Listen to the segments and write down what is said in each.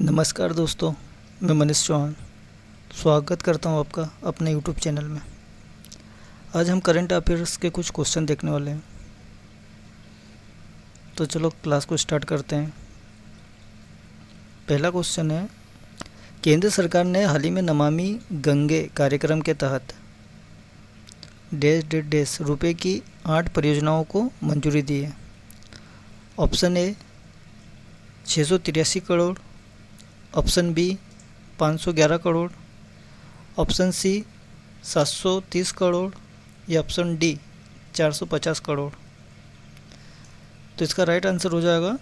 नमस्कार दोस्तों, मैं मनीष चौहान स्वागत करता हूं आपका अपने यूट्यूब चैनल में। आज हम करंट अफेयर्स के कुछ क्वेश्चन देखने वाले हैं, तो चलो क्लास को स्टार्ट करते हैं। पहला क्वेश्चन है, केंद्र सरकार ने हाल ही में नमामि गंगे कार्यक्रम के तहत डैश डैश डैश रुपये की 8 परियोजनाओं को मंजूरी दी है। Option A 683 crore, option B 511 crore, option C 730 crore या ऑप्शन डी 450 करोड़। तो इसका राइट आंसर हो जाएगा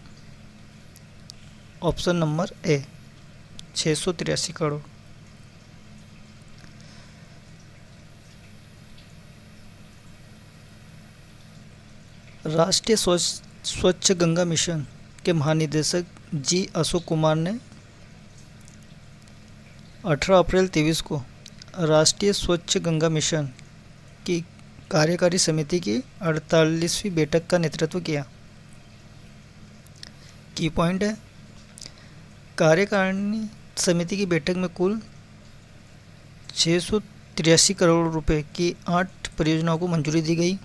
ऑप्शन नंबर ए 683 करोड़। राष्ट्रीय स्वच्छ गंगा मिशन के महानिदेशक जी अशोक कुमार ने 18 अप्रैल 23 को राष्ट्रीय स्वच्छ गंगा मिशन की कार्यकारी समिति की 48वीं बैठक का नेतृत्व किया। की पॉइंट है, कार्यकारिणी समिति की बैठक में कुल 683 करोड़ रुपए की 8 परियोजनाओं को मंजूरी दी गई।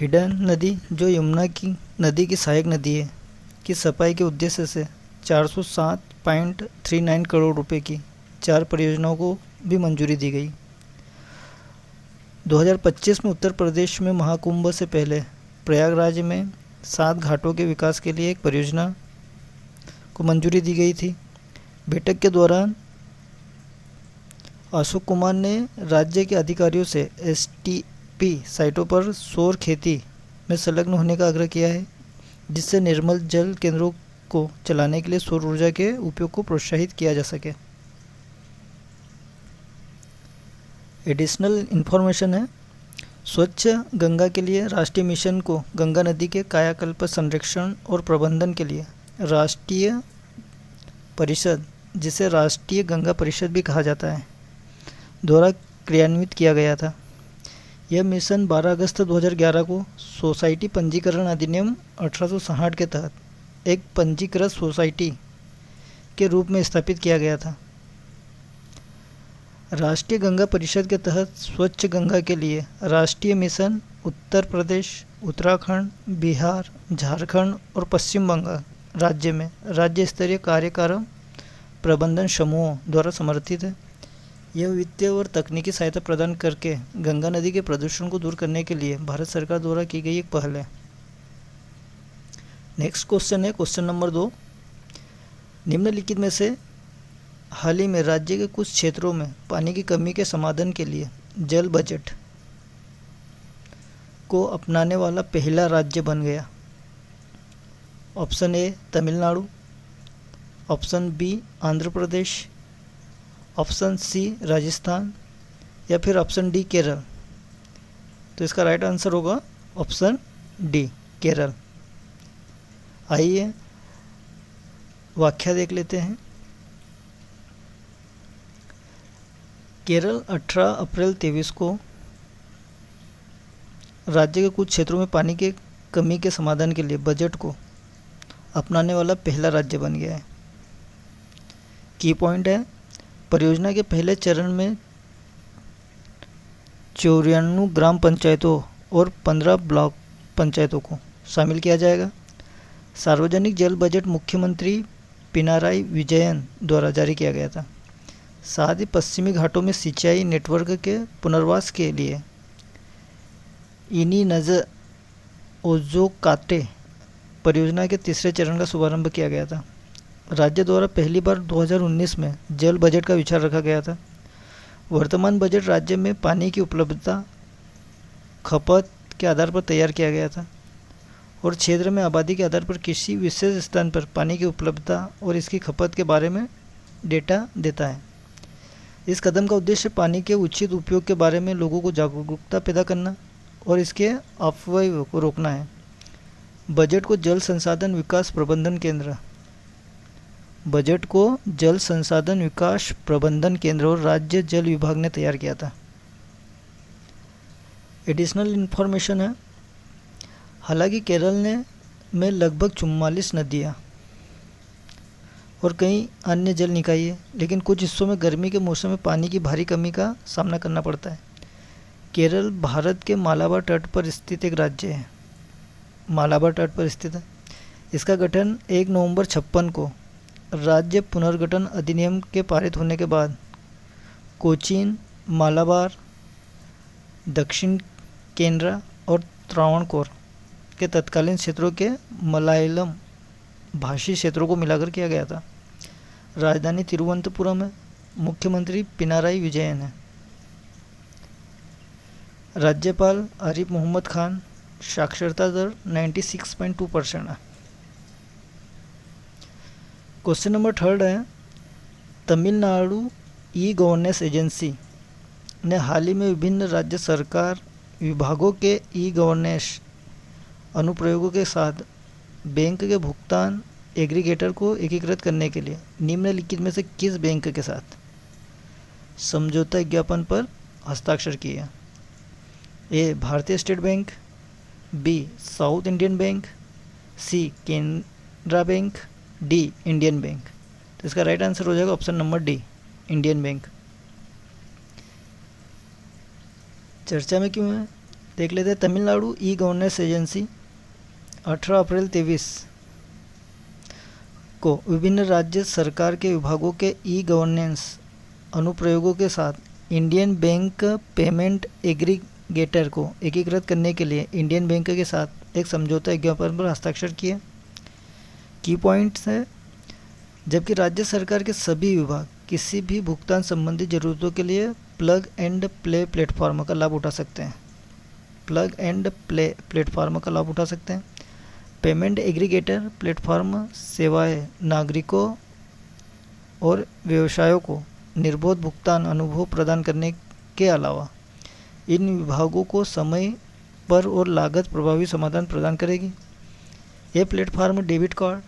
हिडन नदी, जो यमुना की नदी की सहायक नदी है, की सफाई के उद्देश्य से 407.39 करोड़ रुपए की 4 परियोजनाओं को भी मंजूरी दी गई। 2025 में उत्तर प्रदेश में महाकुंभ से पहले प्रयागराज में 7 घाटों के विकास के लिए एक परियोजना को मंजूरी दी गई थी। बैठक के दौरान अशोक कुमार ने राज्य के अधिकारियों से एसटीपी साइटों पर सौर खेती में संलग्न होने का आग्रह किया है, जिससे निर्मल जल केंद्रों को चलाने के लिए सौर ऊर्जा के उपयोग को प्रोत्साहित किया जा सके। एडिशनल इन्फॉर्मेशन है, स्वच्छ गंगा के लिए राष्ट्रीय मिशन को गंगा नदी के कायाकल्प, संरक्षण और प्रबंधन के लिए राष्ट्रीय परिषद, जिसे राष्ट्रीय गंगा परिषद भी कहा जाता है, द्वारा क्रियान्वित किया गया था। यह मिशन 12 अगस्त 2011 को सोसाइटी पंजीकरण अधिनियम 1860 के तहत एक पंजीकृत सोसाइटी के रूप में स्थापित किया गया था। राष्ट्रीय गंगा परिषद के तहत स्वच्छ गंगा के लिए राष्ट्रीय मिशन उत्तर प्रदेश, उत्तराखंड, बिहार, झारखंड और पश्चिम बंगाल राज्य में राज्य स्तरीय कार्यक्रम प्रबंधन समूहों द्वारा समर्थित है। यह वित्तीय और तकनीकी सहायता प्रदान करके गंगा नदी के प्रदूषण को दूर करने के लिए भारत सरकार द्वारा की गई एक पहल है। नेक्स्ट क्वेश्चन है क्वेश्चन नंबर 2, निम्नलिखित में से हाल ही में राज्य के कुछ क्षेत्रों में पानी की कमी के समाधान के लिए जल बजट को अपनाने वाला पहला राज्य बन गया। Option A Tamil Nadu, option B Andhra Pradesh, option C Rajasthan या फिर ऑप्शन डी केरल। तो इसका राइट आंसर होगा ऑप्शन डी केरल। आइए व्याख्या देख लेते हैं। केरल 18 अप्रैल 23 को राज्य के कुछ क्षेत्रों में पानी के कमी के समाधान के लिए बजट को अपनाने वाला पहला राज्य बन गया है। की पॉइंट है, परियोजना के पहले चरण में 94 ग्राम पंचायतों और 15 ब्लॉक पंचायतों को शामिल किया जाएगा। सार्वजनिक जल बजट मुख्यमंत्री पिनाराई विजयन द्वारा जारी किया गया था। साथ ही पश्चिमी घाटों में सिंचाई नेटवर्क के पुनर्वास के लिए इनी नज ओजोकाटे परियोजना के तीसरे चरण का शुभारंभ किया गया था। राज्य द्वारा पहली बार 2019 में जल बजट का विचार रखा गया था। वर्तमान बजट राज्य में पानी की उपलब्धता, खपत के आधार पर तैयार किया गया था और क्षेत्र में आबादी के आधार पर किसी विशेष स्थान पर पानी की उपलब्धता और इसकी खपत के बारे में डेटा देता है। इस कदम का उद्देश्य पानी के उचित उपयोग के बारे में लोगों को जागरूकता पैदा करना और इसके अपव्यय को रोकना है। बजट को जल संसाधन विकास प्रबंधन केंद्र और राज्य जल विभाग ने तैयार किया था। एडिशनल इन्फॉर्मेशन है, हालांकि केरल में लगभग 44 नदियाँ और कई अन्य जल निकाय है, लेकिन कुछ हिस्सों में गर्मी के मौसम में पानी की भारी कमी का सामना करना पड़ता है। केरल भारत के मालाबार तट पर स्थित एक राज्य है। मालाबार तट पर स्थित है। इसका गठन 1 नवंबर 56 को राज्य पुनर्गठन अधिनियम के पारित होने के बाद कोचीन, मालाबार, दक्षिण केनरा और त्रावणकोर के तत्कालीन क्षेत्रों के मलयालम भाषी क्षेत्रों को मिलाकर किया गया था। राजधानी तिरुवनंतपुरम है। मुख्यमंत्री पिनाराई विजयन है। राज्यपाल आरिफ मोहम्मद खान। साक्षरता दर 96.2% है। क्वेश्चन नंबर 3 है, तमिलनाडु ई गवर्नेंस एजेंसी ने हाल ही में विभिन्न राज्य सरकार विभागों के ई गवर्नेंस अनुप्रयोगों के साथ बैंक के भुगतान एग्रीगेटर को एकीकृत करने के लिए निम्नलिखित में से किस बैंक के साथ समझौता ज्ञापन पर हस्ताक्षर किया? A Bharatiya state bank, B south Indian bank, C Canara bank, D Indian bank. तो इसका राइट आंसर हो जाएगा option number D, Indian bank. चर्चा में क्यों है देख लेते हैं। तमिलनाडु ई गवर्नेंस एजेंसी 18 अप्रैल 23 को विभिन्न राज्य सरकार के विभागों के ई गवर्नेंस अनुप्रयोगों के साथ इंडियन बैंक पेमेंट एग्रीगेटर को एकीकृत करने के लिए इंडियन बैंक के साथ एक समझौता ज्ञापन पर हस्ताक्षर किए। की पॉइंट्स है, जबकि राज्य सरकार के सभी विभाग किसी भी भुगतान संबंधी ज़रूरतों के लिए प्लग एंड प्ले प्लेटफॉर्म का लाभ उठा सकते हैं। प्लग एंड प्ले प्लेटफॉर्म का लाभ उठा सकते हैं। पेमेंट एग्रीगेटर प्लेटफॉर्म सेवाएं नागरिकों और व्यवसायों को निर्बाध भुगतान अनुभव प्रदान करने के अलावा इन विभागों को समय पर और लागत प्रभावी समाधान प्रदान करेगी। ये platform debit card,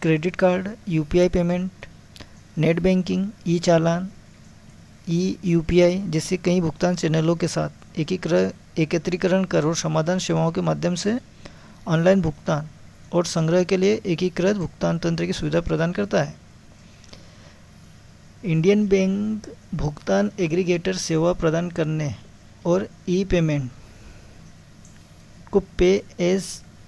credit card, UPI payment, net banking, e चालान, ई यूपीआई जैसे कई भुगतान चैनलों के साथ एकत्रीकरण कर और समाधान सेवाओं के माध्यम से ऑनलाइन भुगतान और संग्रह के लिए एकीकृत भुगतान तंत्र की सुविधा प्रदान करता है। इंडियन बैंक भुगतान एग्रीगेटर सेवा प्रदान करने और ई पेमेंट को पे as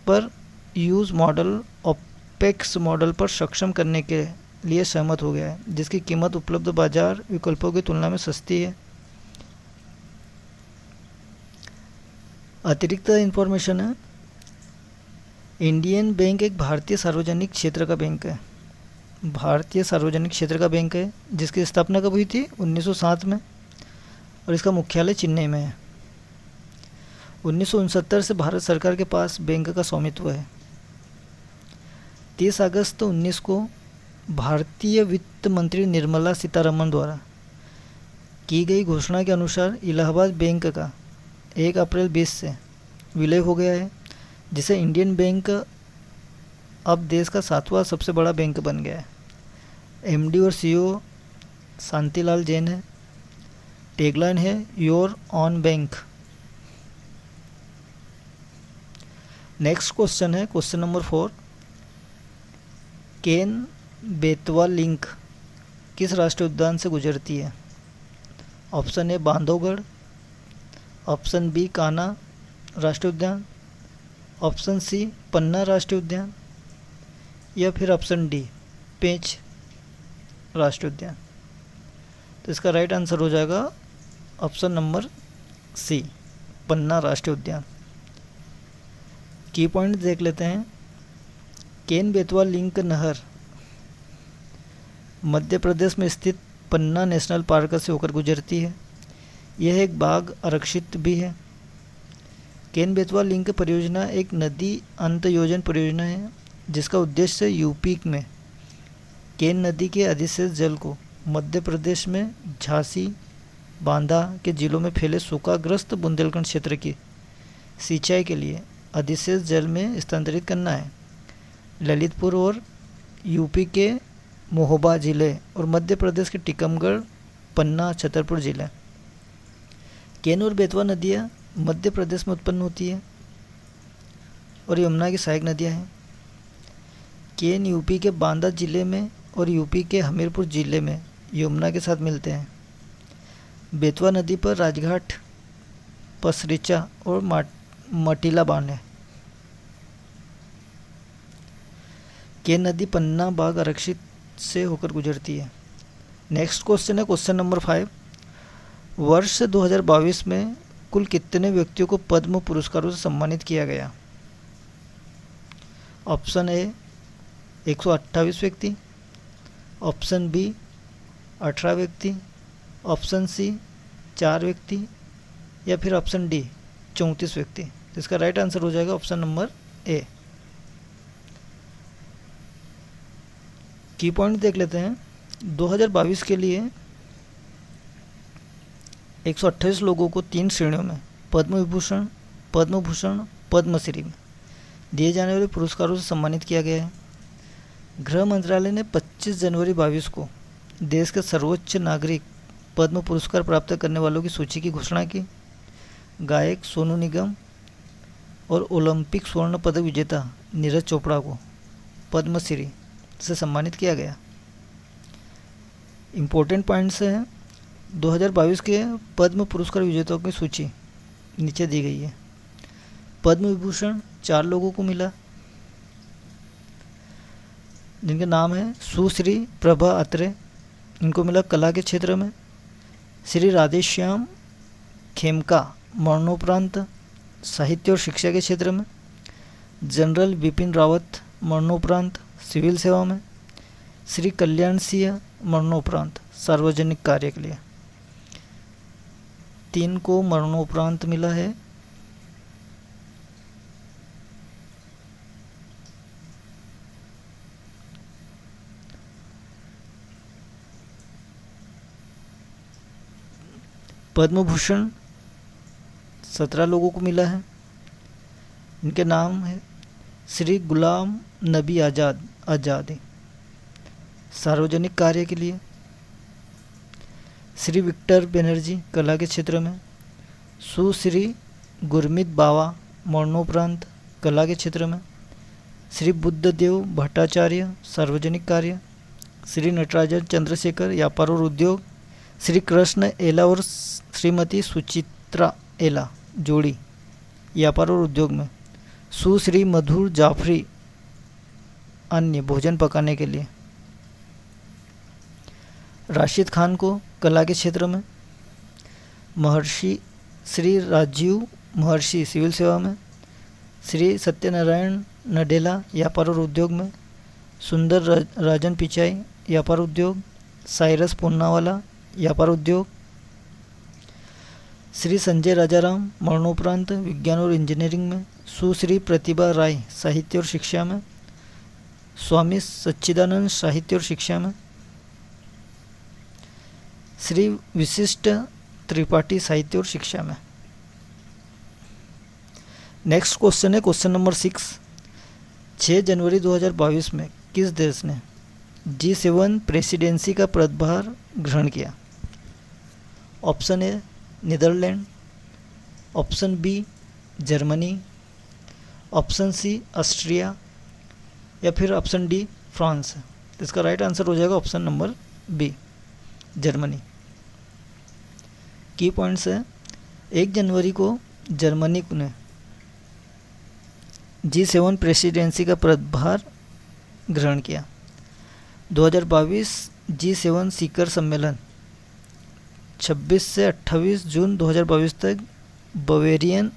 per use model opex model पर सक्षम करने के लिए सहमत हो गया है, जिसकी कीमत उपलब्ध बाजार विकल्पों की तुलना में सस्ती है। अतिरिक्त इन्फॉर्मेशन है, इंडियन बैंक एक भारतीय सार्वजनिक क्षेत्र का बैंक है। भारतीय सार्वजनिक क्षेत्र का बैंक है जिसकी स्थापना कब हुई थी? 1907 में, और इसका मुख्यालय चेन्नई में है। 1969 से भारत सरकार के पास बैंक का स्वामित्व है। 30 अगस्त 19 को भारतीय वित्त मंत्री निर्मला सीतारमण द्वारा की गई घोषणा के अनुसार इलाहाबाद बैंक का 1 अप्रैल 20 से विलय हो गया है, जिसे इंडियन बैंक अब देश का 7वां सबसे बड़ा बैंक बन गया है। एमडी और सीईओ शांतिलाल जैन है। टैगलाइन है your own bank. Next question है question number 4, Ken Betwa link किस राष्ट्रीय उद्यान से गुजरती है? Option A Bandhavgarh, option B Kanha राष्ट्रीय उद्यान, ऑप्शन सी पन्ना राष्ट्रीय उद्यान, या फिर ऑप्शन डी पेंच राष्ट्रीय उद्यान। तो इसका राइट आंसर हो जाएगा ऑप्शन नंबर सी, पन्ना राष्ट्रीय उद्यान। की पॉइंट देख लेते हैं। केन बेतवा लिंक नहर मध्य प्रदेश में स्थित पन्ना नेशनल पार्क से होकर गुजरती है। यह एक बाघ आरक्षित भी है। केन बेतवा लिंक परियोजना एक नदी अंतयोजन परियोजना है जिसका उद्देश्य यूपी में केन नदी के अधिशेष जल को मध्य प्रदेश में झांसी, बांदा के जिलों में फैले सूखाग्रस्त बुंदेलखंड क्षेत्र की सिंचाई के लिए अधिशेष जल में स्थानांतरित करना है। ललितपुर और यूपी के महोबा जिले और मध्य प्रदेश के टीकमगढ़, पन्ना, छतरपुर जिले। केन और बेतवा नदियाँ मध्य प्रदेश में उत्पन्न होती है और यमुना की सहायक नदियाँ हैं। केन यूपी के बांदा जिले में और यूपी के हमीरपुर जिले में यमुना के साथ मिलते हैं। बेतवा नदी पर राजघाट, पसरिचा और मटीला बांध है। केन नदी पन्ना बाग आरक्षित से होकर गुजरती है। नेक्स्ट क्वेश्चन है क्वेश्चन नंबर 5। वर्ष 2022 में कुल कितने व्यक्तियों को पद्म पुरस्कारों से सम्मानित किया गया? ऑप्शन ए 128 व्यक्ति, ऑप्शन बी 18 व्यक्ति, ऑप्शन सी 4 व्यक्ति या फिर ऑप्शन डी 34 व्यक्ति। तो इसका राइट आंसर हो जाएगा ऑप्शन नंबर ए। की पॉइंट देख लेते हैं। 2022 के लिए 128 लोगों को 3 श्रेणियों में पद्म विभूषण, पद्म भूषण, पद्मश्री में दिए जाने वाले पुरस्कारों से सम्मानित किया गया है। गृह मंत्रालय ने 25 जनवरी 2022 को देश के सर्वोच्च नागरिक पद्म पुरस्कार प्राप्त करने वालों की सूची की घोषणा की। गायक सोनू निगम और ओलंपिक स्वर्ण पदक विजेता नीरज चोपड़ा को पद्मश्री से सम्मानित किया गया। इम्पोर्टेंट पॉइंट्स हैं 2022 के पद्म पुरस्कार विजेताओं की सूची नीचे दी गई है। पद्म विभूषण 4 लोगों को मिला, जिनके नाम है सुश्री प्रभा अत्रे, इनको मिला कला के क्षेत्र में। श्री राधेश्याम खेमका मरणोपरांत साहित्य और शिक्षा के क्षेत्र में। जनरल बिपिन रावत मरणोपरांत सिविल सेवा में। श्री कल्याण सिंह मरणोपरांत सार्वजनिक कार्य के लिए। 3 को मरणोपरांत मिला है। पद्म भूषण 17 लोगों को मिला है। इनके नाम है श्री गुलाम नबी आज़ादी सार्वजनिक कार्य के लिए। श्री विक्टर बनर्जी कला के क्षेत्र में। सुश्री गुरमीत बावा मरणोपरांत कला के क्षेत्र में। श्री बुद्धदेव भट्टाचार्य सार्वजनिक कार्य। श्री नटराजन चंद्रशेखर व्यापार और उद्योग। श्री कृष्ण एला और श्रीमती सुचित्रा एला जोड़ी व्यापार और उद्योग में। सुश्री मधुर जाफरी अन्य भोजन पकाने के लिए। राशिद खान को कला के क्षेत्र में। महर्षि श्री राजीव महर्षि सिविल सेवा में। श्री सत्यनारायण नडेला व्यापार और उद्योग में। सुंदर राजन पिचाई व्यापार उद्योग। साइरस पूनावाला व्यापार उद्योग। श्री संजय राजाराम मरणोपरांत विज्ञान और इंजीनियरिंग में। सुश्री प्रतिभा राय साहित्य और शिक्षा में। स्वामी सच्चिदानंद साहित्य और शिक्षा में। श्री विशिष्ट त्रिपाठी साहित्य और शिक्षा में। नेक्स्ट क्वेश्चन है क्वेश्चन नंबर 6। 6 जनवरी 2022 में किस देश ने G7 प्रेसिडेंसी का पदभार ग्रहण किया? Option A Netherlands, option B Germany, option C Austria या फिर ऑप्शन डी फ्रांस। इसका राइट आंसर हो जाएगा ऑप्शन नंबर बी जर्मनी। की पॉइंट्स है 1 जनवरी को जर्मनी ने G7 प्रेसिडेंसी का पदभार ग्रहण किया। 2022 G7 शिखर सम्मेलन 26 से 28 जून 2022 तक बवेरियन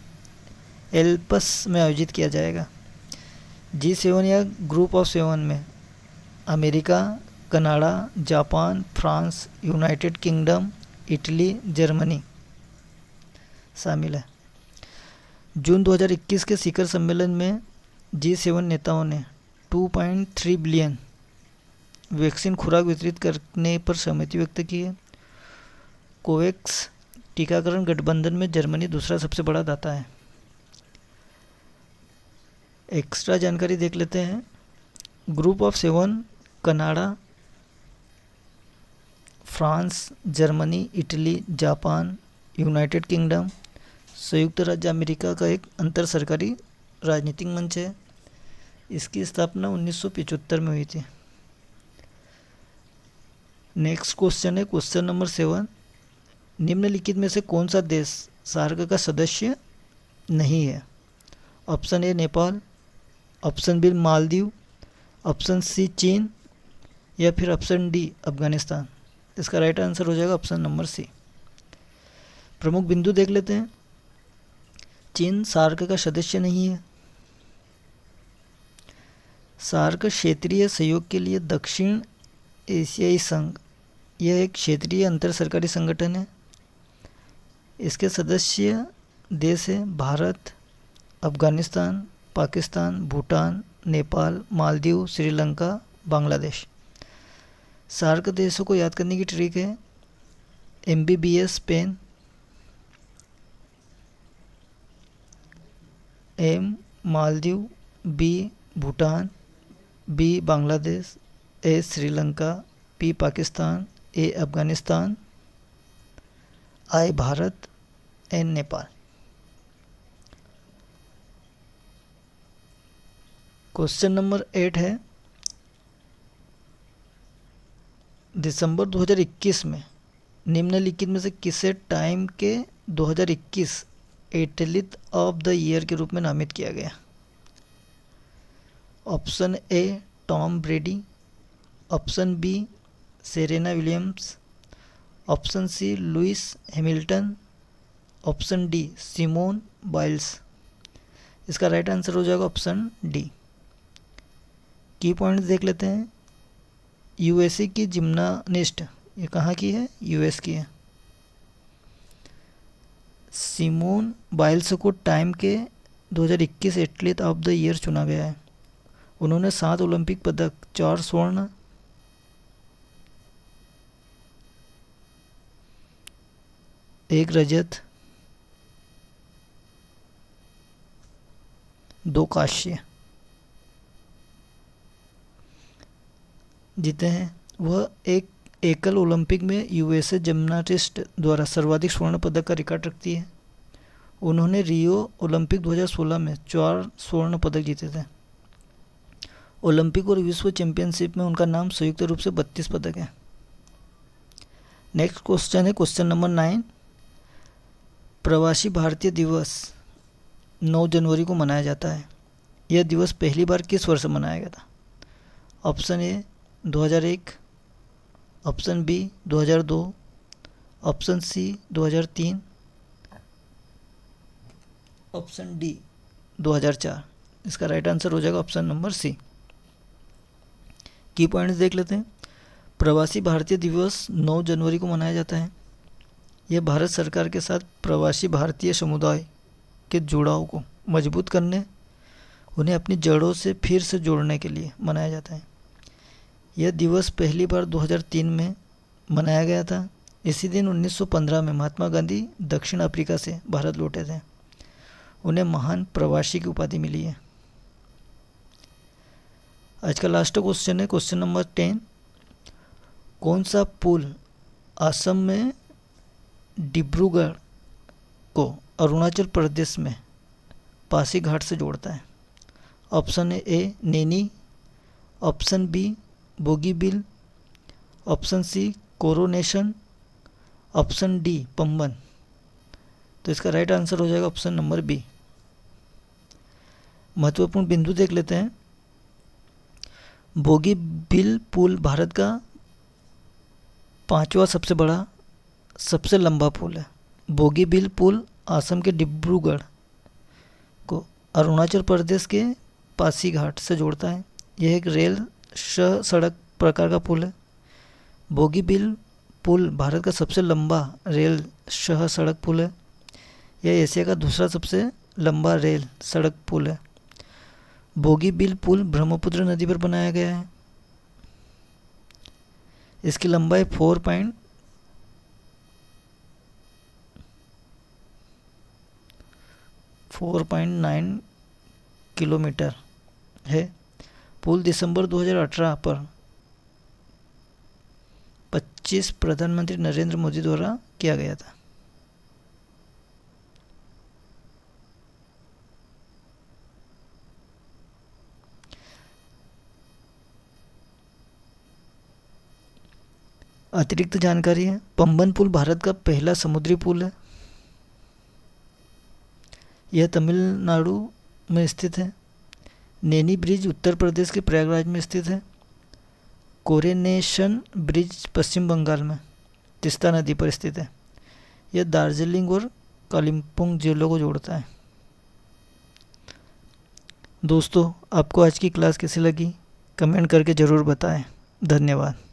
एल्प्स में आयोजित किया जाएगा। G7 या ग्रुप ऑफ 7 में America, Canada, Japan, France, United kingdom, Italy, Germany शामिल है। जून 2021 के शिखर सम्मेलन में G7 नेताओं ने 2.3 बिलियन वैक्सीन खुराक वितरित करने पर सहमति व्यक्त की है। कोवैक्स टीकाकरण गठबंधन में जर्मनी दूसरा सबसे बड़ा दाता है। एक्स्ट्रा जानकारी देख लेते हैं। Group of 7 Canada, France, Germany, Italy, Japan, United kingdom, संयुक्त राज्य अमेरिका का एक अंतर सरकारी राजनीतिक मंच है। इसकी स्थापना 1975 में हुई थी। नेक्स्ट क्वेश्चन है क्वेश्चन नंबर 7। निम्नलिखित में से कौन सा देश सार्क का सदस्य नहीं है? Option A Nepal, option B Maldives, option C चीन या फिर ऑप्शन डी अफगानिस्तान। इसका राइट आंसर हो जाएगा ऑप्शन नंबर सी। प्रमुख बिंदु देख लेते हैं। चीन सार्क का सदस्य नहीं है। सार्क क्षेत्रीय सहयोग के लिए दक्षिण एशियाई संघ, यह एक क्षेत्रीय अंतर सरकारी संगठन है। इसके सदस्य देश है भारत, अफगानिस्तान, पाकिस्तान, भूटान, नेपाल, मालदीव, श्रीलंका, बांग्लादेश। सार्क देशों को याद करने की ट्रिक है MBBS pen, M Maldives, B Bhutan, B Bangladesh, A Sri Lanka, P Pakistan, A Afghanistan, I Bharat, N Nepal. Question number 8 है दिसंबर 2021 में निम्नलिखित में से किसे टाइम के 2021 एथलीट ऑफ द ईयर के रूप में नामित किया गया? Option A Tom Brady, option B Serena Williams, option C Lewis Hamilton, option D Simone Biles. इसका राइट आंसर हो जाएगा ऑप्शन डी। की पॉइंट्स देख लेते हैं। यूएसए की जिम्नानिस्ट, ये कहाँ की है? यूएस की है। सिमोन बाइल्स को टाइम के 2021 एथलीट ऑफ द ईयर चुना गया है। उन्होंने 7 ओलंपिक पदक, 4 स्वर्ण, 1 रजत, 2 कांस्य जीते हैं। वह एक एकल ओलंपिक में यूएसए जिम्नास्टिस्ट द्वारा सर्वाधिक स्वर्ण पदक का रिकॉर्ड रखती है। उन्होंने रियो ओलंपिक 2016 में 4 स्वर्ण पदक जीते थे। ओलंपिक और विश्व चैंपियनशिप में उनका नाम संयुक्त रूप से 32 पदक है। नेक्स्ट क्वेश्चन है क्वेश्चन नंबर 9। प्रवासी भारतीय दिवस 9 जनवरी को मनाया जाता है। यह दिवस पहली बार किस वर्ष मनाया गया था? Option A 2001, option B 2002, option C 2003, option D 2004। इसका राइट आंसर हो जाएगा ऑप्शन नंबर सी। की पॉइंट्स देख लेते हैं। प्रवासी भारतीय दिवस 9 जनवरी को मनाया जाता है। यह भारत सरकार के साथ प्रवासी भारतीय समुदाय के जुड़ाव को मजबूत करने, उन्हें अपनी जड़ों से फिर से जोड़ने के लिए मनाया जाता है। यह दिवस पहली बार 2003 में मनाया गया था। इसी दिन 1915 में महात्मा गांधी दक्षिण अफ्रीका से भारत लौटे थे। उन्हें महान प्रवासी की उपाधि मिली है। आज का लास्ट क्वेश्चन है क्वेश्चन नंबर 10। कौन सा पुल असम में डिब्रूगढ़ को अरुणाचल प्रदेश में पासीघाट से जोड़ता है? Option A Naini, option B Bogibeel, option C Coronation, option D Pamban. तो इसका राइट आंसर हो जाएगा ऑप्शन नंबर बी। महत्वपूर्ण बिंदु देख लेते हैं। बोगीबिल पुल भारत का 5वां सबसे बड़ा, सबसे लंबा पुल है। बोगीबिल पुल असम के डिब्रूगढ़ को अरुणाचल प्रदेश के पासीघाट से जोड़ता है। यह एक रेल सड़क प्रकार का पुल है। बोगीबिल पुल भारत का सबसे लंबा रेल सड़क पुल है। यह एशिया का दूसरा सबसे लंबा रेल सड़क पुल है। बोगीबिल पुल ब्रह्मपुत्र नदी पर बनाया गया है। इसकी लंबाई 4.9 किलोमीटर है। पुल दिसंबर 2018 पर 25 प्रधानमंत्री नरेंद्र मोदी द्वारा किया गया था। अतिरिक्त जानकारी है, पंबन पुल भारत का पहला समुद्री पुल है। यह तमिलनाडु में स्थित है। नैनी ब्रिज उत्तर प्रदेश के प्रयागराज में स्थित है। कोरोनेशन ब्रिज पश्चिम बंगाल में तीस्ता नदी पर स्थित है। यह दार्जिलिंग और कालिम्पोंग जिलों को जोड़ता है। दोस्तों, आपको आज की क्लास कैसी लगी कमेंट करके ज़रूर बताएं। धन्यवाद।